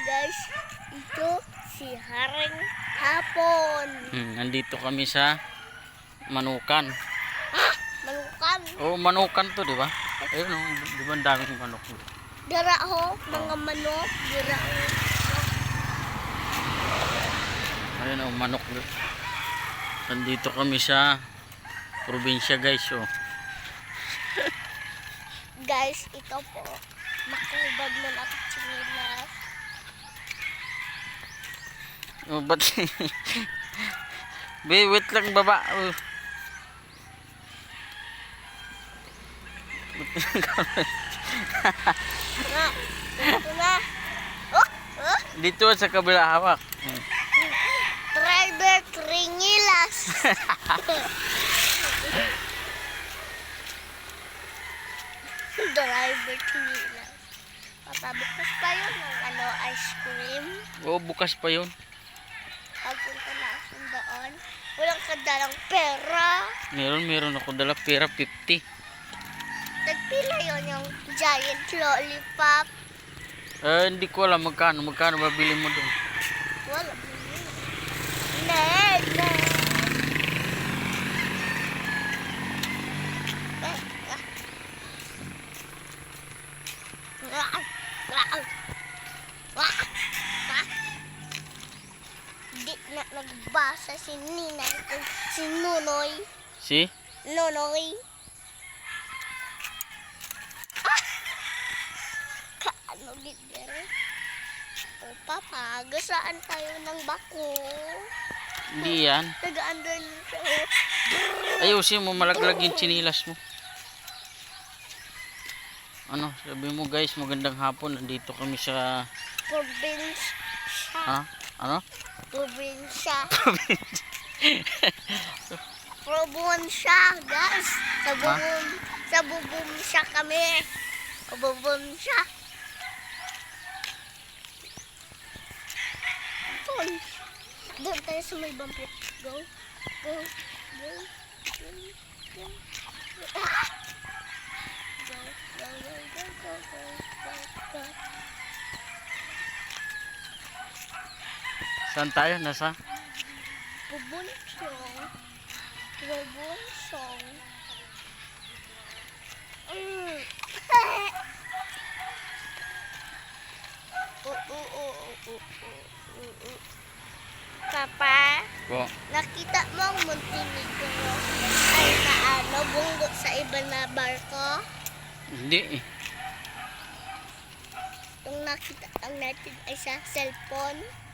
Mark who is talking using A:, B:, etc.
A: Guys, ito si Haring Hapon.
B: Nandito kami sa Manukan.
A: Manukan.
B: Oh, Manukan to, di ba? Ayun, oh, di ba ang daming manok?
A: Dira ho, mga manok. Dira ho.
B: Ayun, oh, manok. Nandito kami sa probinsya, guys, oh.
A: Guys, ito po. Makubad mo na ang chinilas.
B: Oh, ba't? Wait lang, baba. Oh.
A: Na, ito na. Oh, oh.
B: Dito sa kabila hawak.
A: Driver Tringilas. Driver Tringilas. Papabukas pa yun ng ice cream.
B: Oh, bukas pa yun.
A: Pagpunta na doon. Walang kadalang pera.
B: Meron ako dala pera 50.
A: Nagpila yun yung giant lollipop.
B: Hindi ko alam magkano mabili mo doon.
A: Wala. Ned. Di na nagbasa si Nina, si Nunoy.
B: Si?
A: Nunoy. Kaano gider? O papa, gasaan tayo ng bako.
B: Hindi yan.
A: Taga-under nito.
B: Ayusin mo, malaglag yung chinilas mo. Ano, sabi mo guys, magandang hapon. Nandito kami sa...
A: Probinsya.
B: Ha? Ano?
A: Probinsya. Probinsya, guys. Sa bubumsya kami. Bubumsya. Doon tayo sa may bumpy. Go. Go. Go. Go. Go. Ah! Go. Go. Go. Go. Go. Go. Go. Go.
B: Saan tayo? Nasa?
A: Bubunsong. Bubunsong. Papa,
B: Po.
A: nakita mo ang Montenegro ay naano, bunggo sa iba na barko?
B: Hindi eh.
A: Yung nakita ang natin ay sa cellphone.